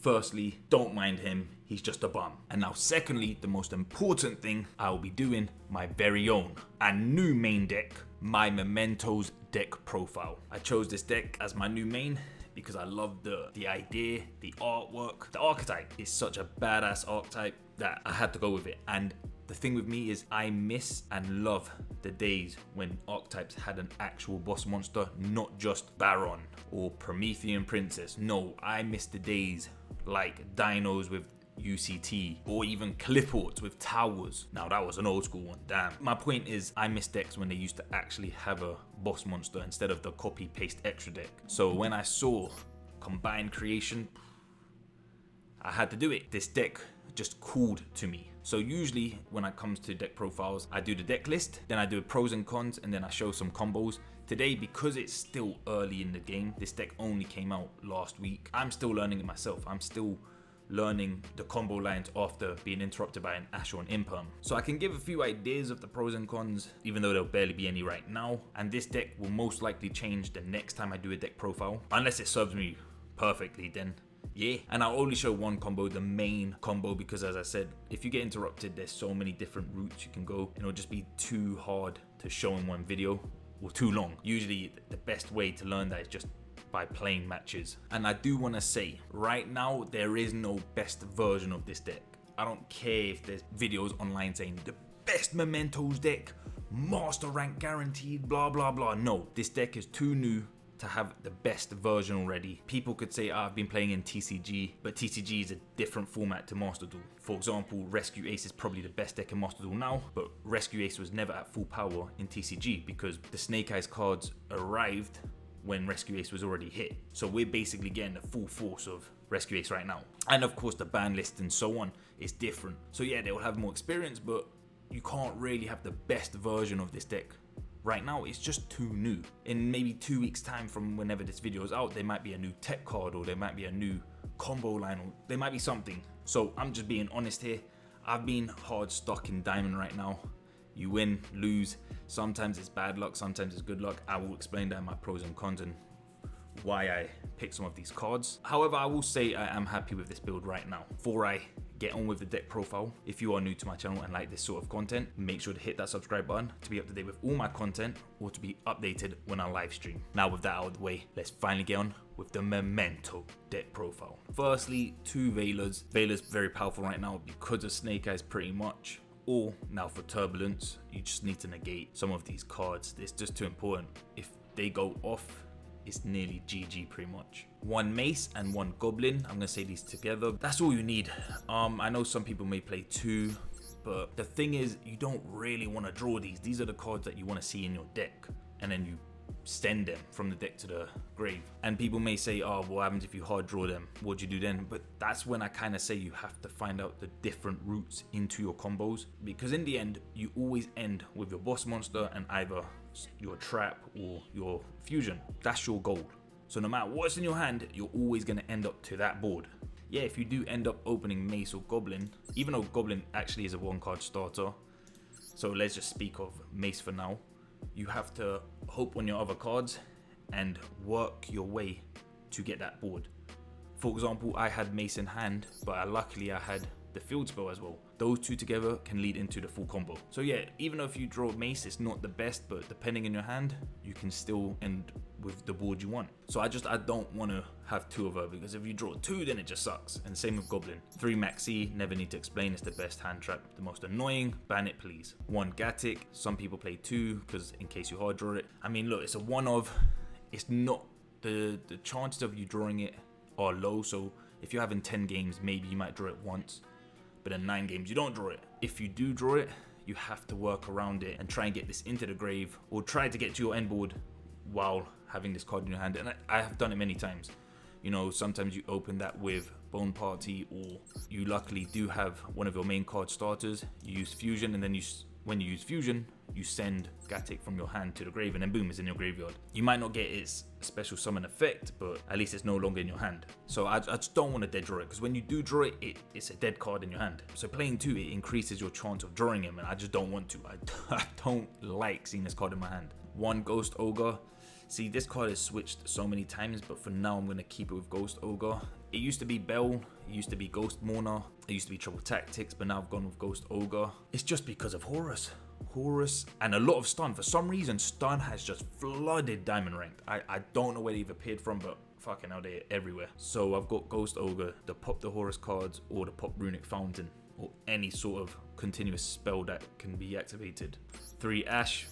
Firstly, don't mind him, he's just a bum. And now secondly, the most important thing, I will be doing my very own and new main deck, my Mementos deck profile. I chose this deck as my new main because I love the idea, the artwork. The archetype is such a badass archetype that I had to go with it. And the thing with me is I miss and love the days when archetypes had an actual boss monster, not just Baron or Promethean Princess. No, I miss the days like dinos with UCT or even cliports with towers. Now that was an old school one, damn. My point is I miss decks when they used to actually have a boss monster instead of the copy paste extra deck. So when I saw combined creation, I had to do it. This deck just called to me. So usually when it comes to deck profiles, I do the deck list, then I do pros and cons, and then I show some combos. Today, because it's still early in the game, this deck only came out last week. I'm still learning it myself. I'm still learning the combo lines after being interrupted by an Ash or an Imperm. So I can give a few ideas of the pros and cons, even though there'll barely be any right now. And this deck will most likely change the next time I do a deck profile. Unless it serves me perfectly, then yeah. And I'll only show one combo, the main combo, because as I said, if you get interrupted, there's so many different routes you can go, and it'll just be too hard to show in one video, or too long. Usually the best way to learn that is just by playing matches. And I do want to say, right now, there is no best version of this deck. I don't care if there's videos online saying the best Mementos deck, master rank guaranteed, blah, blah, blah. No, this deck is too new to have the best version already. People could say, I've been playing in TCG, but TCG is a different format to Master Duel. For example, Rescue Ace is probably the best deck in Master Duel now, but Rescue Ace was never at full power in TCG because the Snake Eyes cards arrived when Rescue Ace was already hit. So we're basically getting the full force of Rescue Ace right now. And of course the ban list and so on is different. So yeah, they will have more experience, but you can't really have the best version of this deck. Right now, it's just too new. In maybe 2 weeks time from whenever this video is out, there might be a new tech card, or there might be a new combo line, or there might be something. So I'm just being honest here. I've been hard stuck in Diamond right now. You win, lose. Sometimes it's bad luck, sometimes it's good luck. I will explain that in my pros and cons and why I picked some of these cards. However, I will say I am happy with this build right now. Before I get on with the deck profile, if you are new to my channel and like this sort of content, make sure to hit that subscribe button to be up to date with all my content or to be updated when I live stream. Now with that out of the way, let's finally get on with the Memento deck profile. Firstly, two Veilers. Veilers very powerful right now because of Snake Eyes pretty much. Or now for Turbulence, you just need to negate some of these cards. It's just too important. If they go off, it's nearly GG pretty much. One Mace and one Goblin. I'm gonna say these together. That's all you need. I know some people may play two, but the thing is, you don't really want to draw these. These are the cards that you want to see in your deck, and then you send them from the deck to the grave. And people may say, oh, what happens if you hard draw them? What do you do then? But that's when I kind of say you have to find out the different routes into your combos, because in the end, you always end with your boss monster and either your trap or your fusion. That's your goal. So no matter what's in your hand, you're always going to end up to that board. Yeah, if you do end up opening Mace or Goblin, even though Goblin actually is a one card starter, so let's just speak of Mace for now, you have to hope on your other cards and work your way to get that board. For example, I had Mace in hand, but luckily I had the field spell as well. Those two together can lead into the full combo. So yeah, even though if you draw Mace, it's not the best, but depending on your hand, you can still end with the board you want. So I don't want to have two of her, because if you draw two, then it just sucks. And same with Goblin. 3 Maxi, never need to explain, it's the best hand trap, the most annoying. Ban it please. 1 Gatik, some people play 2 because in case you hard draw it. I mean, look, it's a one of, it's not, the chances of you drawing it are low. So if you're having 10 games, maybe you might draw it once, but in 9 games you don't draw it. If you do draw it, you have to work around it and try and get this into the grave, or try to get to your end board while having this card in your hand. And I have done it many times. You know, sometimes you open that with Bone Party, or you luckily do have one of your main card starters. You use Fusion, and then when you use Fusion, you send Gatik from your hand to the grave, and then boom, it's in your graveyard. You might not get its special summon effect, but at least it's no longer in your hand. So I just don't want to dead draw it, because when you do draw it, it's a dead card in your hand. So playing 2, it increases your chance of drawing him, and I just don't want to. I don't like seeing this card in my hand. 1 Ghost Ogre. See, this card is switched so many times, but for now I'm going to keep it with Ghost Ogre. It used to be Bell, it used to be Ghost Mourner, it used to be Triple Tactics, but now I've gone with Ghost Ogre. It's just because of Horus. Horus and a lot of stun. For some reason, stun has just flooded Diamond Ranked. I don't know where they've appeared from, but fucking hell, they're everywhere. So I've got Ghost Ogre to pop the Horus cards or to pop Runic Fountain or any sort of continuous spell that can be activated. 3 Ash,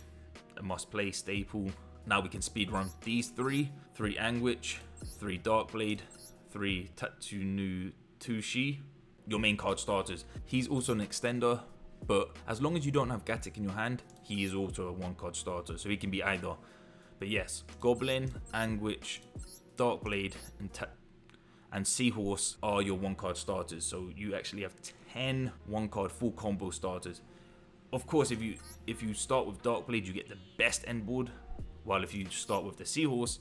a must play staple. Now we can speedrun these 3 Anguish, 3 Darkblade, 3 Tatsunu Tushi, your main card starters. He's also an extender, but as long as you don't have Gatik in your hand, he is also a 1 card starter, so he can be either. But yes, Goblin, Anguish, Darkblade, and Seahorse are your 1 card starters. So you actually have 10 1 card full combo starters. Of course, if you start with Darkblade, you get the best end board, while if you start with the Seahorse,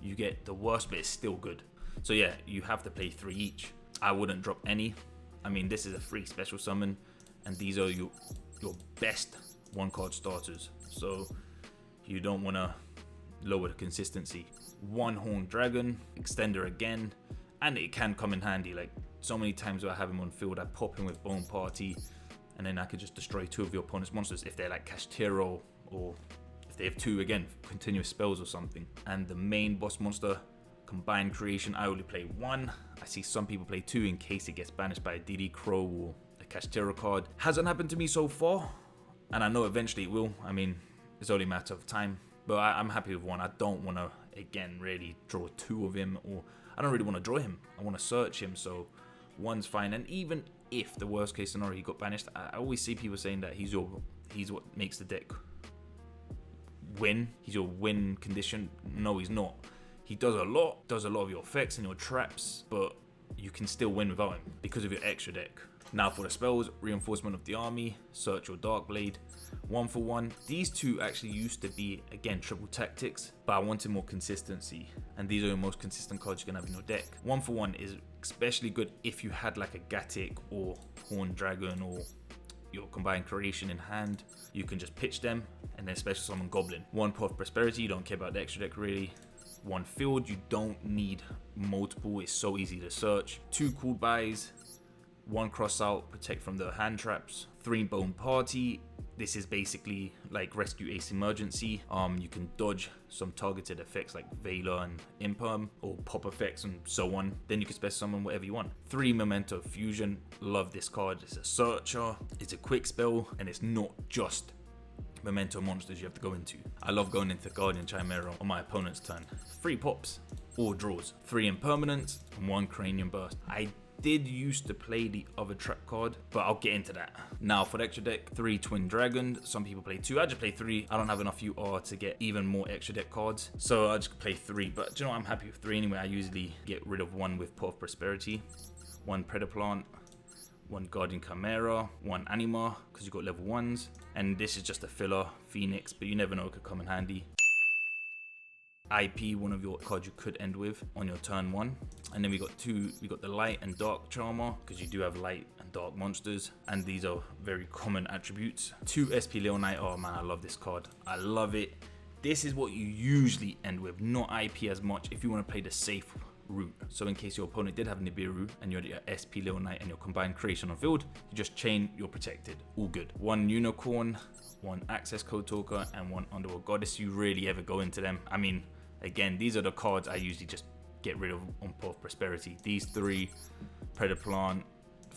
you get the worst, but it's still good. So yeah, you have to play 3 each. I wouldn't drop any. I mean, this is a free special summon, and these are your best 1 card starters. So you don't want to lower the consistency. 1 Horned Dragon, extender again, and it can come in handy. Like so many times where I have him on field, I pop him with Bone Party, and then I could just destroy 2 of your opponent's monsters if they're like Kashtiro, or if they have 2 again continuous spells or something. And the main boss monster, Combined Creation, I only play 1. I see some people play 2 in case it gets banished by a DD Crow or a Kashtiro card. Hasn't happened to me so far, and I know eventually it will. I mean, it's only a matter of time. But I'm happy with 1. I don't want to, again, really draw 2 of him, or I don't really want to draw him. I want to search him, so 1's fine. And even if the worst case scenario he got banished, I always see people saying that he's what makes the deck win. He's your win condition. No, he's not. He does a lot of your effects and your traps, but you can still win without him because of your extra deck. Now for the spells, Reinforcement of the Army, Search or Darkblade, 1 for 1. These 2 actually used to be, again, Triple Tactics, but I wanted more consistency, and these are the most consistent cards you can have in your deck. 1 for 1 is especially good if you had like a Gatik or Horned Dragon or your Combined Creation in hand. You can just pitch them and then special summon Goblin. 1 Path of Prosperity, you don't care about the extra deck really. 1 Field, you don't need multiple, it's so easy to search. 2 Cool Buys, 1 Cross Out, protect from the hand traps. 3 Bone Party, this is basically like Rescue Ace Emergency. You can dodge some targeted effects like Veiler and Imperm, or pop effects and so on. Then you can special summon whatever you want. 3 Memento Fusion, love this card. It's a searcher, it's a quick spell, and it's not just Memento monsters you have to go into. I love going into Guardian Chimera on my opponent's turn. 3 pops or draws. 3 Impermanence and 1 Cranium Burst. I did used to play the other trap card, but I'll get into that. Now for the extra deck, 3 Twin Dragon. Some people play 2, I just play 3. I don't have enough UR to get even more extra deck cards, so I just play 3. But do you know what? I'm happy with 3 anyway. I usually get rid of 1 with Path of Prosperity, 1 Predaplant, 1 Guardian Chimera, 1 Anima, because you've got level 1s. And this is just a filler, Phoenix, but you never know, it could come in handy. IP, one of your cards you could end with on your turn 1. And then we got the Light and Dark Charmer, because you do have light and dark monsters, and these are very common attributes. 2 SP Leonite, oh man, I love this card. I love it. This is what you usually end with, not IP as much if you want to play the safe route. So in case your opponent did have Nibiru and you had your SP Leonite and your Combined Creation on field, you just chain, you're protected, all good. 1 Unicorn, 1 Access Code Talker, and 1 Underworld Goddess. You rarely ever go into them. I mean, again, these are the cards I usually just get rid of on Path of Prosperity. These 3, Predaplant,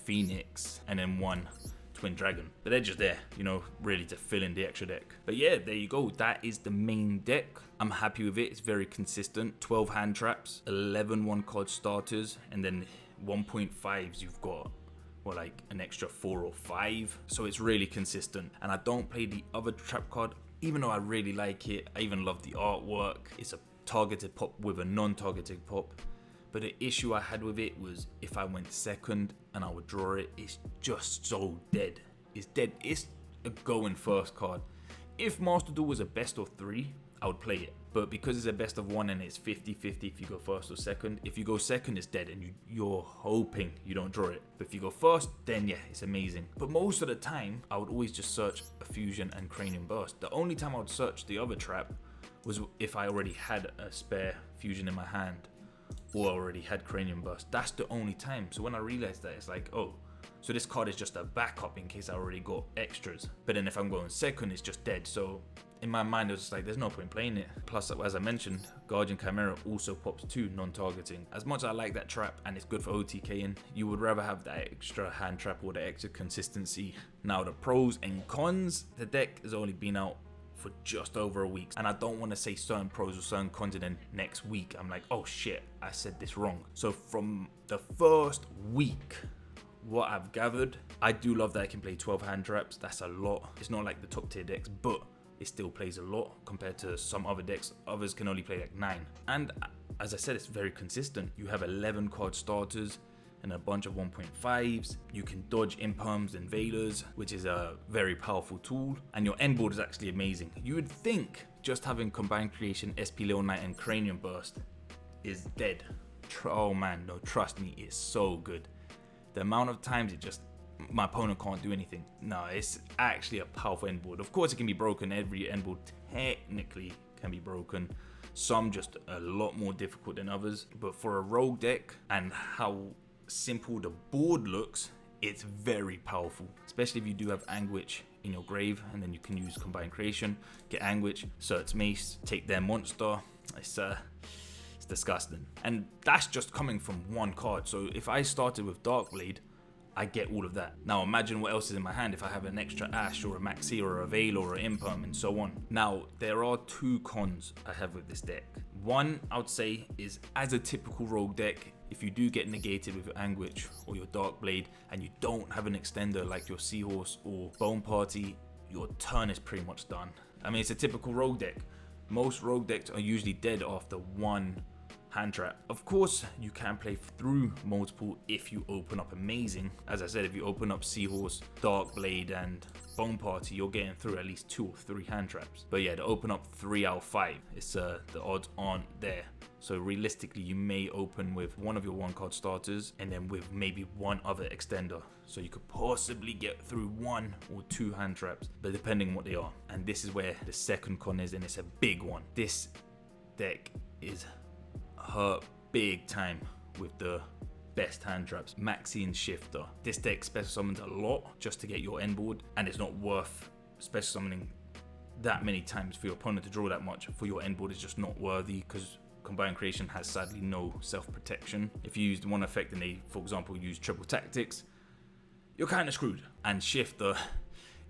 Phoenix, and then 1 Twin Dragon. But they're just there, you know, really to fill in the extra deck. But yeah, there you go. That is the main deck. I'm happy with it. It's very consistent. 12 hand traps, 11 1 card starters, and then 1.5s you've got, well, like an extra 4 or 5. So it's really consistent. And I don't play the other trap card, even though I really like it. I even love the artwork. It's a targeted pop with a non-targeted pop. But the issue I had with it was if I went second and I would draw it, it's just so dead. It's dead. It's a going first card. If Master Duel was a best of 3, I would play it. But because it's a best of 1 and it's 50-50 if you go first or second, if you go second, it's dead and you're hoping you don't draw it. But if you go first, then yeah, it's amazing. But most of the time, I would always just search a Fusion and Cranium Burst. The only time I would search the other trap was if I already had a spare fusion in my hand or already had Cranium Burst. That's the only time. So when I realized that, it's like, oh, so this card is just a backup in case I already got extras. But then if I'm going second, it's just dead. So in my mind, it was just like, there's no point playing it. Plus, as I mentioned, Guardian Chimera also pops 2 non-targeting. As much as I like that trap and it's good for OTKing, you would rather have that extra hand trap or the extra consistency. Now the pros and cons, the deck has only been out for just over a week, and I don't want to say certain pros or certain cons and then next week I'm like, oh shit, I said this wrong. So from the first week, what I've gathered, I do love that I can play 12 hand traps. That's a lot. It's not like the top tier decks, but it still plays a lot compared to some other decks. Others can only play like 9. And as I said, it's very consistent. You have 11 card starters and a bunch of 1.5s. You can dodge imperms and veilers, which is a very powerful tool. And your end board is actually amazing. You would think just having Combined Creation, SP Little Knight and Cranium Burst is dead. Oh man, no, trust me, it's so good. The amount of times it just, my opponent can't do anything. No, it's actually a powerful end board. Of course it can be broken. Every end board technically can be broken. Some just a lot more difficult than others. But for a rogue deck and how simple the board looks, it's very powerful. Especially if you do have Anguish in your grave, and then you can use Combined Creation, get Anguish, search Mace, take their monster. It's disgusting. And that's just coming from one card. So if I started with Darkblade, I get all of that. Now imagine what else is in my hand if I have an extra Ash or a Maxi or a Veil or an Imperm and so on. Now there are 2 cons I have with this deck. One, I would say, is as a typical rogue deck, if you do get negated with your Anguish or your Darkblade and you don't have an extender like your Seahorse or Bone Party, your turn is pretty much done. I mean, it's a typical rogue deck. Most rogue decks are usually dead after 1 hand trap. Of course, you can play through multiple if you open up amazing. As I said, if you open up Seahorse, Darkblade, and Bone Party, you're getting through at least 2 or 3 hand traps. But yeah, to open up 3 out of 5, it's the odds aren't there. So realistically, you may open with one of your 1-card starters and then with maybe 1 other extender. So you could possibly get through 1 or 2 hand traps, but depending on what they are. And this is where the second con is, and it's a big one. This deck is hurt big time with the best hand traps, Maxi and Shifter. This deck special summons a lot just to get your end board, and it's not worth special summoning that many times for your opponent to draw that much. For your end board, it's just not worthy because Combined Creation has sadly no self-protection. If you use one effect and they, for example, use triple tactics, you're kind of screwed. And Shifter,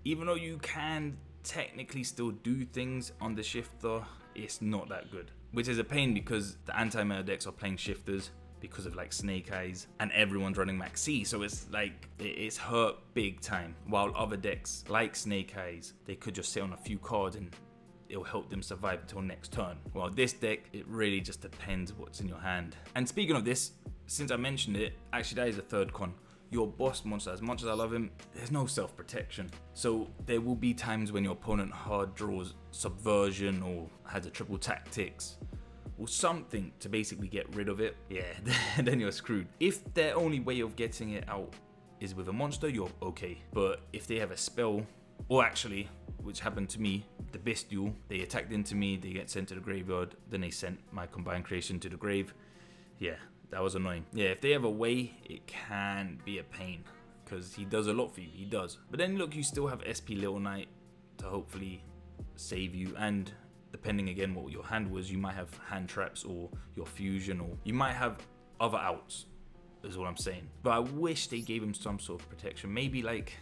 even though you can technically still do things on the Shifter, it's not that good. Which is a pain because the anti-meta decks are playing Shifters because of like Snake Eyes and everyone's running Maxi, so it's like it's hurt big time. While other decks like Snake Eyes, they could just sit on a few cards and it'll help them survive until next turn. While this deck, it really just depends what's in your hand. And speaking of this, since I mentioned it, actually that is the third con. Your boss monster, as much as I love him, there's no self-protection. So there will be times when your opponent hard draws Subversion or has a triple tactics or something to basically get rid of it. Yeah, then you're screwed. If their only way of getting it out is with a monster, you're okay. But if they have a spell, or actually, which happened to me, the Bestial, they attacked into me, they get sent to the graveyard, then they sent my Combined Creation to the grave. Yeah, that was annoying. Yeah, if they have a way, it can be a pain because he does a lot for you, he does. But then look, you still have SP Little Knight to hopefully save you, and depending again what your hand was, you might have hand traps or your fusion, or you might have other outs, is what I'm saying. But I wish they gave him some sort of protection, maybe like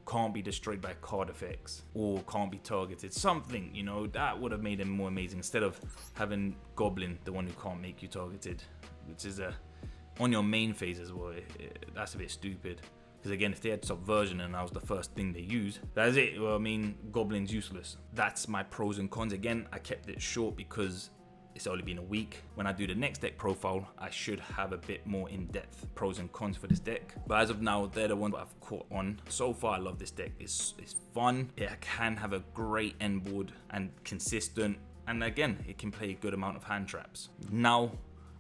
can't be destroyed by card effects or can't be targeted, something, you know, that would have made him more amazing instead of having Goblin, the one who can't make you targeted, which is on your main phase as well. That's a bit stupid because again, if they had Subversion and that was the first thing they use, that's it. Well, I mean, Goblin's useless. That's my pros and cons. Again, I kept it short because it's only been a week. When I do the next deck profile, I should have a bit more in-depth pros and cons for this deck. But as of now, they're the ones I've caught on. So far, I love this deck. It's fun. It can have a great end board and consistent. And again, it can play a good amount of hand traps. Now,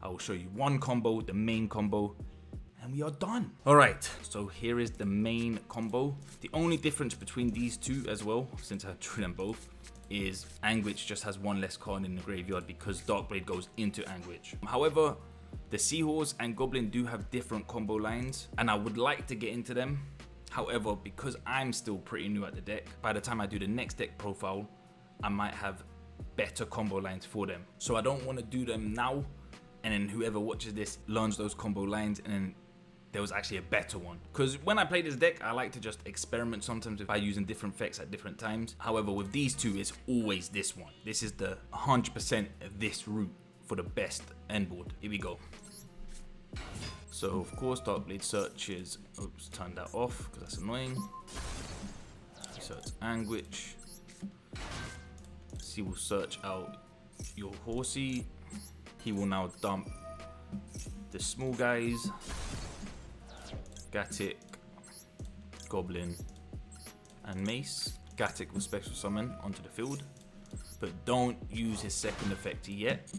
I will show you one combo, the main combo, and we are done. All right, so here is the main combo. The only difference between these two as well, since I drew them both, is Anguish just has one less card in the graveyard because Darkblade goes into Anguish. However, the Seahorse and Goblin do have different combo lines, and I would like to get into them. However, because I'm still pretty new at the deck, by the time I do the next deck profile, I might have better combo lines for them. So I don't want to do them now, and then whoever watches this learns those combo lines, and then there was actually a better one. Because when I play this deck, I like to just experiment sometimes by using different effects at different times. However, with these two, it's always this one. This is the 100% this route for the best end board. Here we go. So of course Darkblade searches, oops, turn that off because that's annoying. Search Anguish. He will search out your horsey. He will now dump the small guys, Gatik, Goblin, and Mace. Gatik will special summon onto the field, but don't use his second effect yet.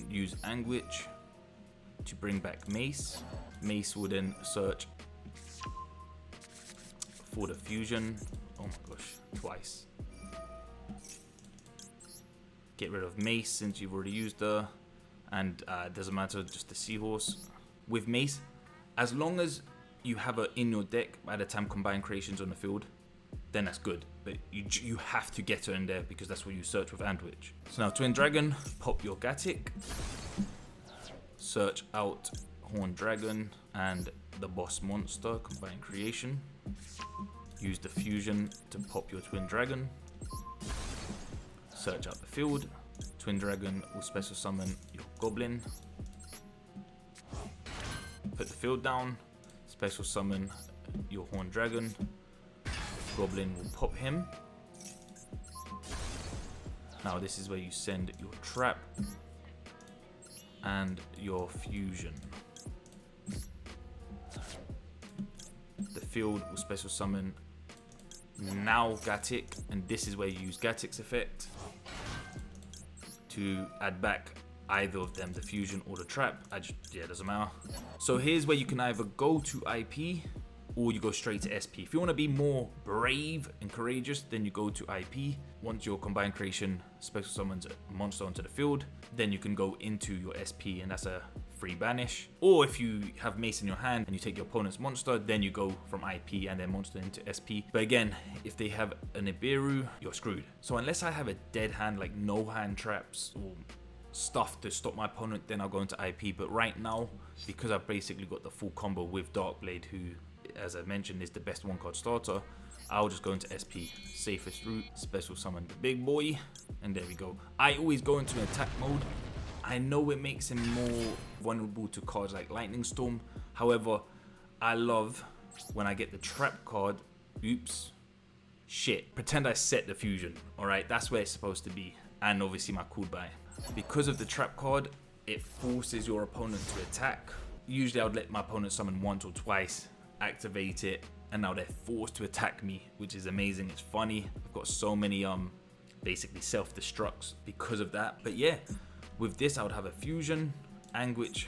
Use Anguish to bring back Mace. Mace will then search for the fusion. Oh my gosh, twice. Get rid of Mace since you've already used her, and it doesn't matter, just the Seahorse. With Mace, as long as you have her in your deck by the time Combined Creation's on the field, then that's good. But you have to get her in there because that's what you search with Anguish. So now Twin Dragon, pop your Gatik. Search out Horned Dragon and the boss monster, Combined Creation. Use the fusion to pop your Twin Dragon. Search out the field. Twin Dragon will special summon your Goblin. Put the field down. Special summon your Horned Dragon. Goblin will pop him. Now this is where you send your trap and your fusion. The field will special summon now Gatik, and this is where you use Gatik's effect to add back either of them, the fusion or the trap. Yeah, it doesn't matter. So here's where you can either go to IP or you go straight to SP. If you want to be more brave and courageous, then you go to IP. Once your Combined Creation special summons a monster onto the field, then you can go into your SP, and that's a free banish. Or if you have Mace in your hand and you take your opponent's monster, then you go from IP and then monster into SP. But again, if they have an Nibiru, you're screwed. So unless I have a dead hand, like no hand traps or stuff to stop my opponent, then I'll go into IP. But right now, because I've basically got the full combo with Darkblade, who, as I mentioned, is the best one card starter, I'll just go into SP, safest route, special summon the big boy, and there we go. I always go into attack mode. I know it makes him more vulnerable to cards like Lightning Storm. However, I love when I get the trap card. Oops, shit. Pretend I set the fusion. All right, that's where it's supposed to be. And obviously my cooled by. Because of the trap card, it forces your opponent to attack. Usually I would let my opponent summon once or twice, activate it, and now they're forced to attack me, which is amazing. It's funny. I've got so many basically self-destructs because of that. But yeah, with this I would have a fusion, Anguish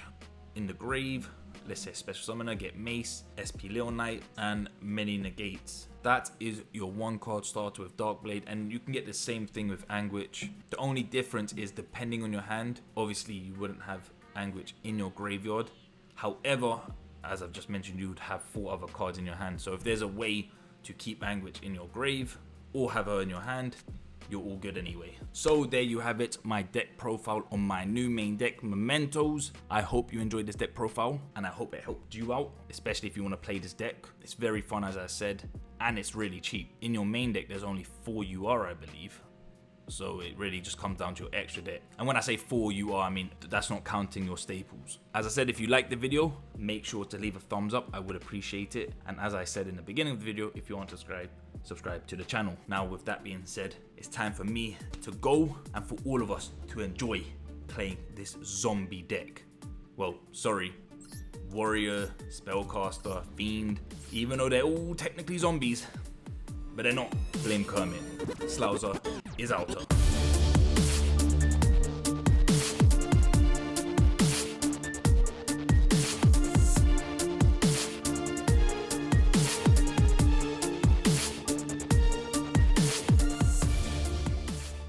in the grave, let's say special summoner, get Mace, SP Little Knight, and many negates. That is your one card starter with Darkblade, and you can get the same thing with Anguish. The only difference is depending on your hand. Obviously you wouldn't have Anguish in your graveyard. However, as I've just mentioned, you would have 4 other cards in your hand. So if there's a way to keep Anguish in your grave or have her in your hand, you're all good anyway. So there you have it, my deck profile on my new main deck, Mementos. I hope you enjoyed this deck profile, and I hope it helped you out, especially if you want to play this deck. It's very fun, as I said, and it's really cheap. In your main deck, there's only 4 UR, I believe. So it really just comes down to your extra deck. And when I say 4 UR, I mean that's not counting your staples. As I said, if you liked the video, make sure to leave a thumbs up. I would appreciate it. And as I said in the beginning of the video, if you want to subscribe to the channel. Now with that being said, it's time for me to go and for all of us to enjoy playing this zombie deck. Well, sorry, warrior, spellcaster, fiend, even though they're all technically zombies, but they're not. Blame Kermit. Slouser is out.